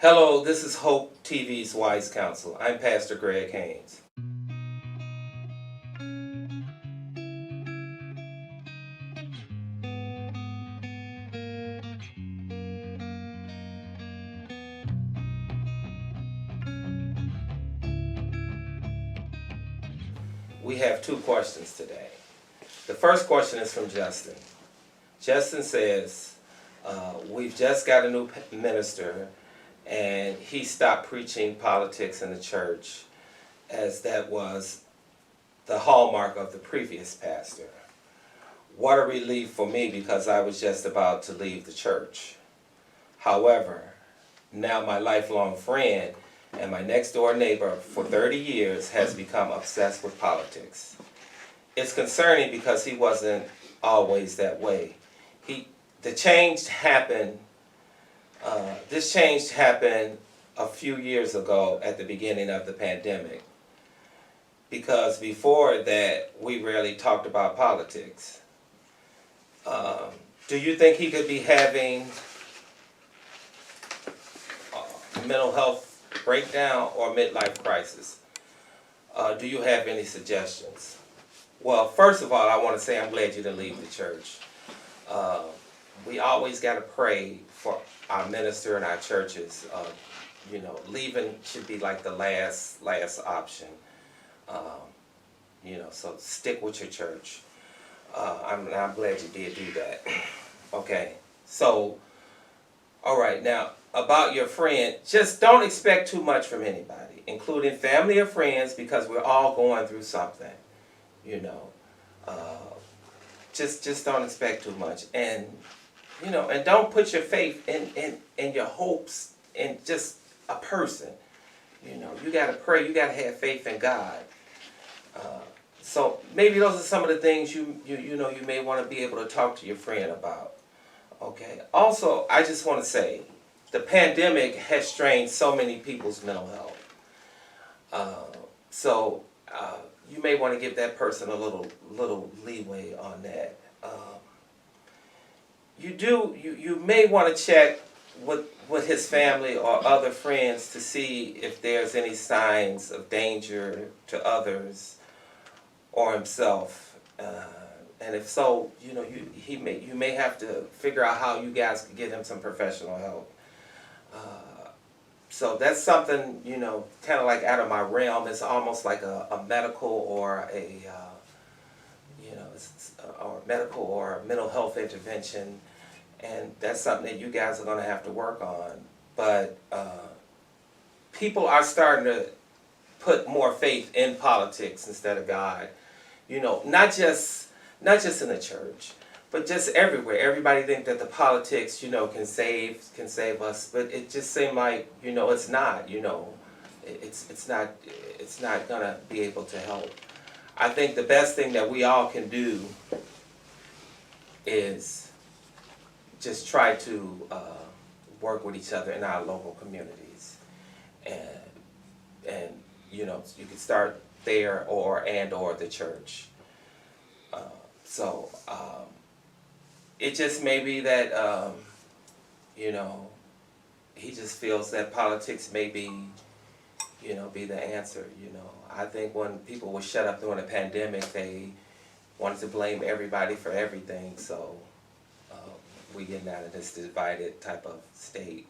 Hello, this is Hope TV's Wise Counsel. I'm Pastor Greg Haynes. We have two questions today. The first question is from Justin. Justin says, we've just got a new minister and he stopped preaching politics in the church as that was the hallmark of the previous pastor. What a relief for me because I was just about to leave the church. However, now my lifelong friend and my next door neighbor for 30 years has become obsessed with politics. It's concerning because he wasn't always that way. The change happened, this change happened a few years ago at the beginning of the pandemic. Because before that, we rarely talked about politics. Do you think he could be having a mental health breakdown or midlife crisis? Do you have any suggestions? Well, first of all, I want to say I'm glad you didn't leave the church. We always got to pray for our minister and our churches. Leaving should be like the last option. So stick with your church. I'm glad you did do that. Okay, so, all right, now, about your friend, just don't expect too much from anybody, including family or friends, because we're all going through something, Just don't expect too much, and don't put your faith in your hopes in just a person. You got to pray, you got to have faith in God. So maybe those are some of the things you may want to be able to talk to your friend about. Okay. Also, I just want to say, the pandemic has strained so many people's mental health. You may want to give that person a little leeway on that. You may want to check with his family or other friends to see if there's any signs of danger to others or himself. And if so, you may have to figure out how you guys can get him some professional help. So that's something, kind of like out of my realm. It's almost like a medical or or mental health intervention. And that's something that you guys are going to have to work on. But people are starting to put more faith in politics instead of God. Not just in the church, but just everywhere. Everybody think that the politics, can save us, but it just seemed like, it's not. It's not gonna be able to help. I think the best thing that we all can do is just try to work with each other in our local communities, and you can start there or the church. It just may be that he just feels that politics may be the answer. I think when people were shut up during the pandemic, they wanted to blame everybody for everything. So we getting out of this divided type of state.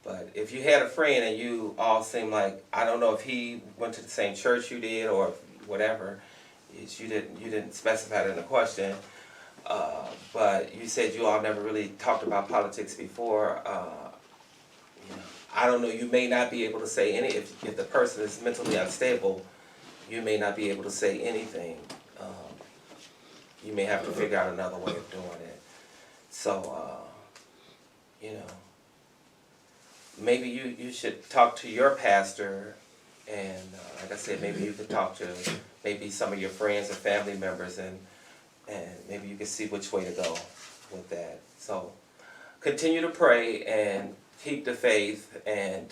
But if you had a friend and you all seem like, I don't know if he went to the same church you did or whatever, you didn't specify it in the question, but you said you all never really talked about politics before. I don't know, you may not be able to say any, if the person is mentally unstable, you may not be able to say anything. You may have to figure out another way of doing it. So, maybe you should talk to your pastor, and like I said, maybe you could talk to maybe some of your friends and family members, and maybe you can see which way to go with that. So continue to pray and keep the faith, and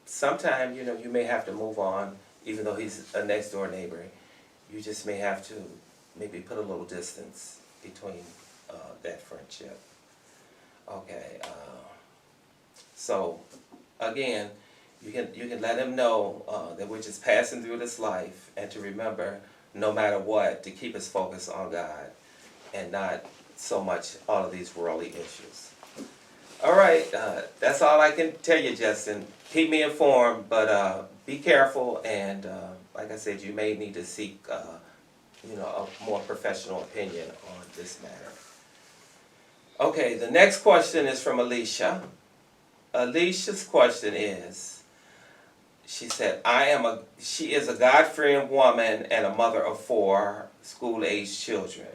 sometime you may have to move on, even though he's a next door neighbor. You just may have to maybe put a little distance between that friendship. Okay, so again, you can let him know that we're just passing through this life, and to remember, no matter what, to keep his focus on God and not so much all of these worldly issues. All right, that's all I can tell you, Justin. Keep me informed, but be careful, and like I said, you may need to seek a more professional opinion on this matter. Okay, the next question is from Alicia. Alicia's question is, she said, she is a God-fearing woman and a mother of 4 school-aged children.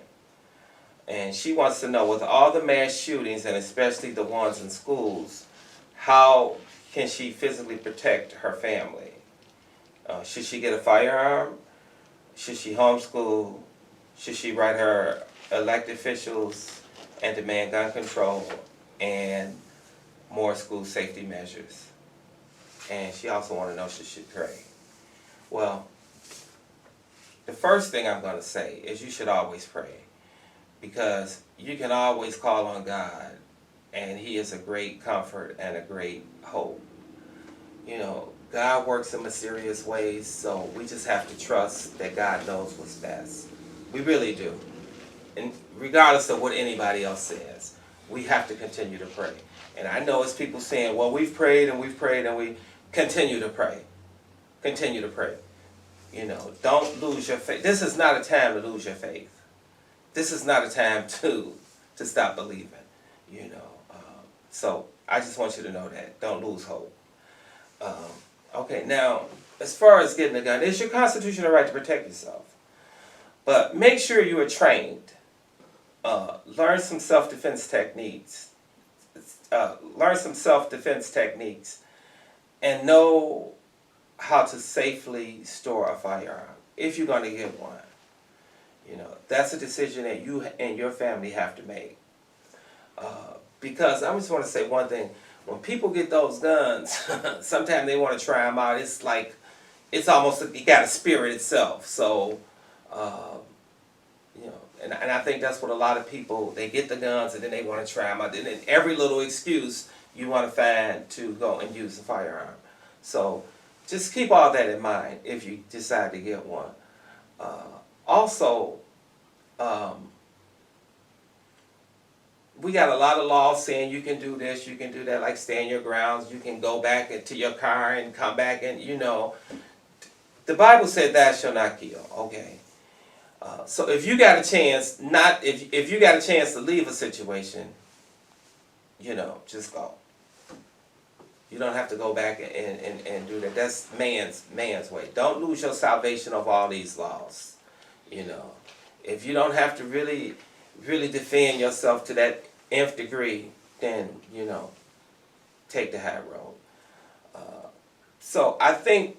And she wants to know, with all the mass shootings, and especially the ones in schools, how can she physically protect her family? Should she get a firearm? Should she homeschool? Should she write her elected officials and demand gun control and more school safety measures? And she also wants to know, should she pray? Well, the first thing I'm going to say is you should always pray, because you can always call on God, and He is a great comfort and a great hope. God works in mysterious ways, so we just have to trust that God knows what's best. We really do. And regardless of what anybody else says, we have to continue to pray. And I know it's people saying, well, we've prayed and we've prayed, and we continue to pray. Continue to pray. Don't lose your faith. This is not a time to lose your faith. This is not a time to stop believing. So I just want you to know that. Don't lose hope. Okay, now, as far as getting a gun, it's your constitutional right to protect yourself. But make sure you are trained. Learn some self-defense techniques. And know how to safely store a firearm if you're going to get one. That's a decision that you and your family have to make. Because I just want to say one thing. When people get those guns, sometimes they want to try them out. It's like, it's almost like you got a spirit itself. So, and I think that's what a lot of people, they get the guns and then they want to try them out. And then every little excuse you want to find to go and use a firearm. So, just keep all that in mind if you decide to get one. Also, we got a lot of laws saying you can do this, you can do that, like stand your grounds, you can go back into your car and come back, and the Bible said thou shalt not kill, okay? So if you got a chance, if you got a chance to leave a situation, just go. You don't have to go back and do that. That's man's way. Don't lose your salvation of all these laws. If you don't have to really defend yourself to that nth degree, then, take the high road. So I think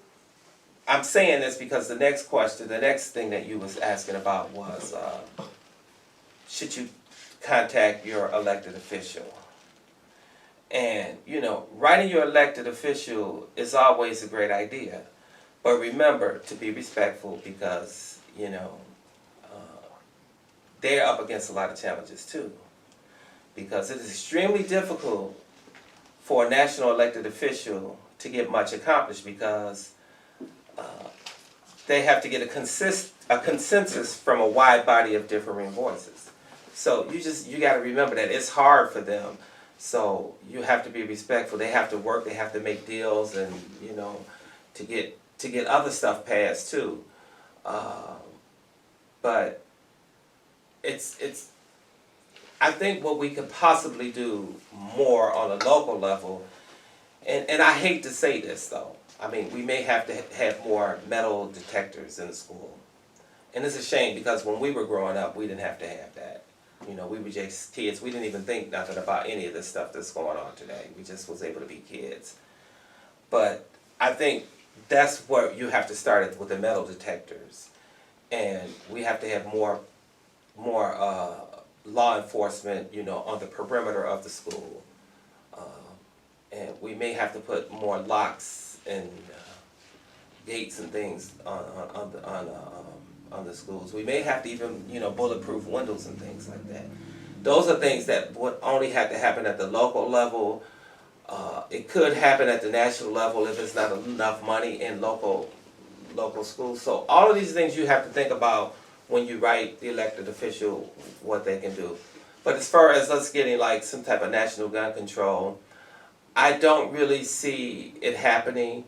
I'm saying this because the next thing that you was asking about was, should you contact your elected official? And, writing your elected official is always a great idea. But remember to be respectful, because, they're up against a lot of challenges too. Because it is extremely difficult for a national elected official to get much accomplished, because they have to get a consensus from a wide body of differing voices. So you got to remember that it's hard for them. So you have to be respectful. They have to work. They have to make deals, and to get other stuff passed too. But it's. I think what we could possibly do more on a local level, and I hate to say this though. I mean, we may have to have more metal detectors in the school. And it's a shame, because when we were growing up, we didn't have to have that. We were just kids. We didn't even think nothing about any of this stuff that's going on today. We just was able to be kids. But I think that's where you have to start with the metal detectors. And we have to have more law enforcement, on the perimeter of the school. And we may have to put more locks and gates and things on the schools. We may have to even, bulletproof windows and things like that. Those are things that would only have to happen at the local level. It could happen at the national level if there's not enough money in local schools. So all of these things you have to think about when you write the elected official what they can do. But as far as us getting like some type of national gun control, I don't really see it happening,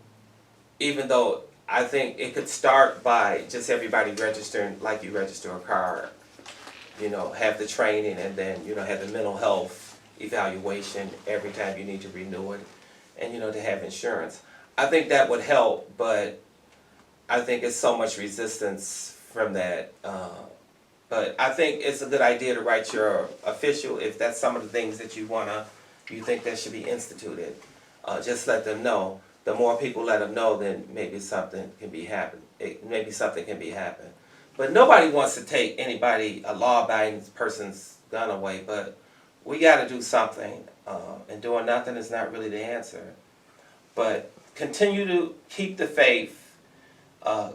even though I think it could start by just everybody registering like you register a car, have the training, and then, have the mental health evaluation every time you need to renew it, and, to have insurance. I think that would help, but I think it's so much resistance from that. But I think it's a good idea to write your official if that's some of the things that you think that should be instituted. Just let them know. The more people let them know, then maybe something can be happen. Maybe something can be happen. But nobody wants to take a law-abiding person's gun away. But we got to do something, and doing nothing is not really the answer. But continue to keep the faith.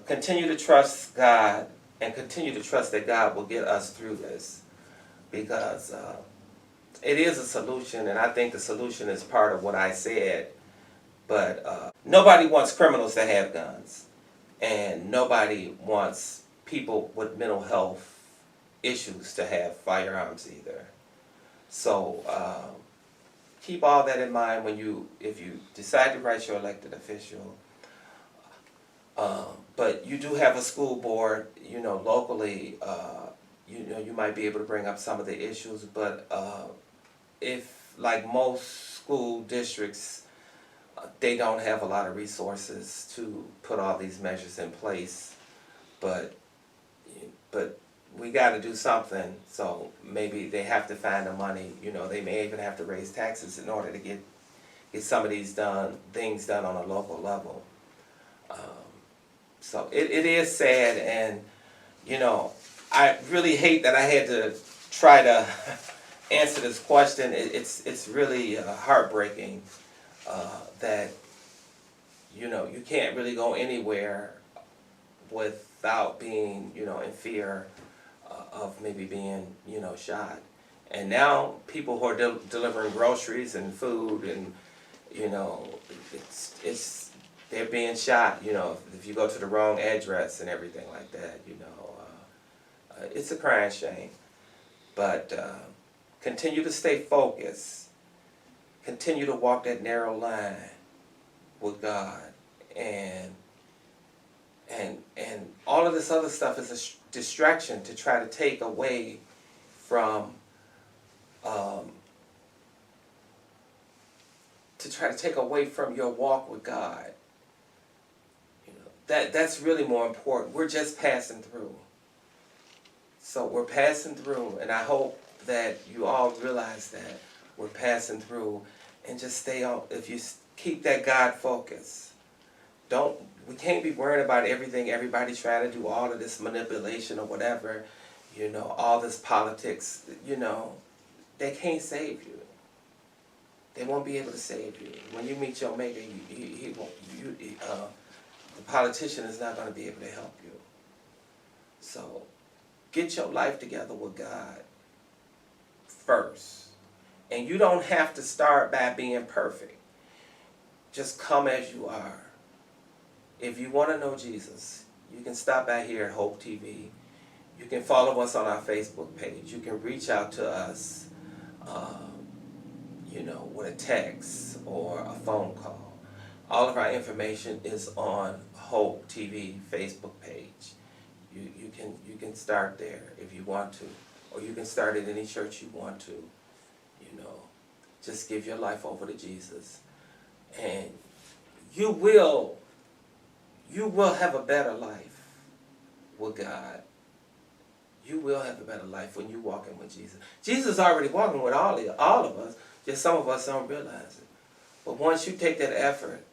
Continue to trust God, and continue to trust that God will get us through this, because it is a solution, and I think the solution is part of what I said. But nobody wants criminals to have guns, and nobody wants people with mental health issues to have firearms either. So keep all that in mind if you decide to write your elected official. But you do have a school board, locally, you might be able to bring up some of the issues, but if, like most school districts, they don't have a lot of resources to put all these measures in place, but we got to do something. So maybe they have to find the money. They may even have to raise taxes in order to get some of these things done on a local level. So it is sad, and I really hate that I had to try to answer this question. It's really heartbreaking that you can't really go anywhere without being in fear of maybe being shot. And now people who are delivering groceries and food, and they're being shot, if you go to the wrong address and everything like that, it's a crying shame. But continue to stay focused. Continue to walk that narrow line with God. And all of this other stuff is a distraction to try to take away from your walk with God. That's really more important. We're just passing through. So we're passing through, and I hope that you all realize that we're passing through, and just stay on. If you keep that God focus, we can't be worrying about everything everybody's trying to do, all of this manipulation or whatever, all this politics, they can't save you. They won't be able to save you. When you meet your maker, he won't. The politician is not going to be able to help you. So get your life together with God first. And you don't have to start by being perfect. Just come as you are. If you want to know Jesus, you can stop by here at Hope TV. You can follow us on our Facebook page. You can reach out to us, with a text or a phone call. All of our information is on Hope TV Facebook page. You can start there if you want to, or you can start at any church you want to. Just give your life over to Jesus, and you will have a better life with God. You will have a better life when you're walking with Jesus. Jesus is already walking with all of us. Just some of us don't realize it. But once you take that effort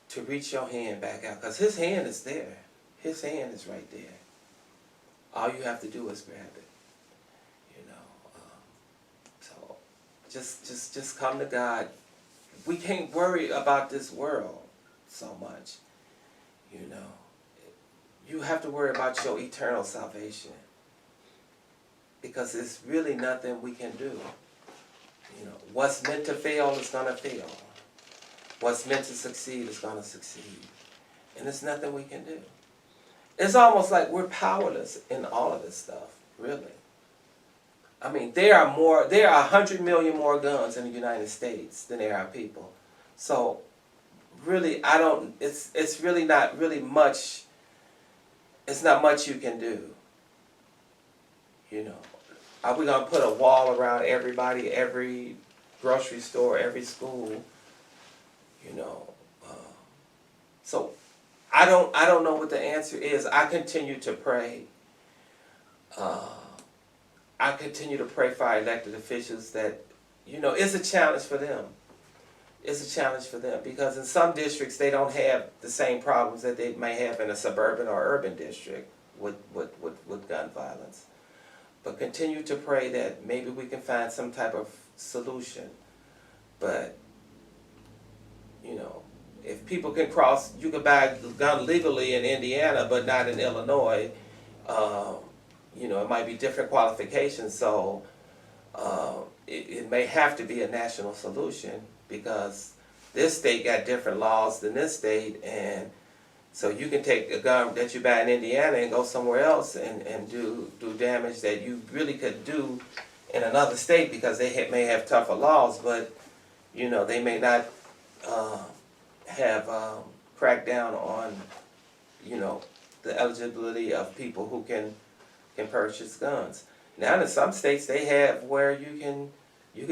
to reach your hand back out, because His hand is there. His hand is right there. All you have to do is grab it. So just come to God. We can't worry about this world so much. You have to worry about your eternal salvation, because there's really nothing we can do. You know, what's meant to fail is going to fail. What's meant to succeed is going to succeed. And there's nothing we can do. It's almost like we're powerless in all of this stuff, really. I mean, there are 100 million more guns in the United States than there are people. So, really, it's really not really much, it's not much you can do. You know, are we going to put a wall around everybody, every grocery store, every school? You know, so I don't know what the answer is. I continue to pray. I continue to pray for our elected officials that, you know, it's a challenge for them. It's a challenge for them because in some districts they don't have the same problems that they may have in a suburban or urban district with gun violence. But continue to pray that maybe we can find some type of solution. But, you know, if people can cross, you can buy a gun legally in Indiana but not in Illinois. You know, it might be different qualifications, so it may have to be a national solution because this state got different laws than this state, and so you can take a gun that you buy in Indiana and go somewhere else and do damage that you really could do in another state because they may have tougher laws, but, you know, they may not have cracked down on, you know, the eligibility of people who can purchase guns. Now in some states they have where you can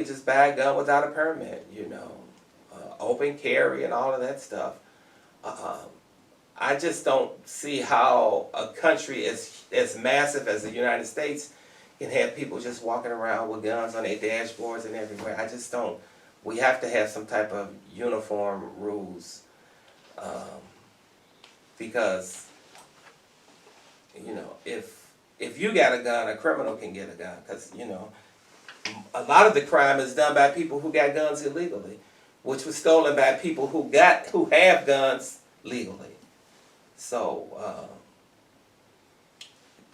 just buy a gun without a permit, you know, open carry and all of that stuff. I just don't see how a country as massive as the United States can have people just walking around with guns on their dashboards and everywhere. I just don't. We have to have some type of uniform rules because, you know, if you got a gun, a criminal can get a gun because, you know, a lot of the crime is done by people who got guns illegally, which was stolen by people who have guns legally. So,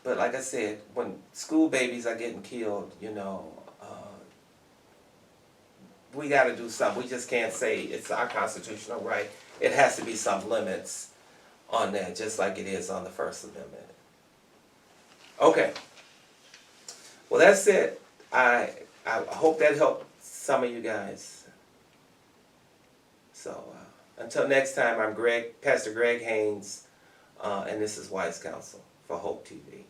but like I said, when school babies are getting killed, you know, we got to do something. We just can't say it's our constitutional right. It has to be some limits on that, just like it is on the First Amendment. Okay. Well, that's it. I hope that helped some of you guys. So until next time, I'm Pastor Greg Haynes, and this is Wise Counsel for Hope TV.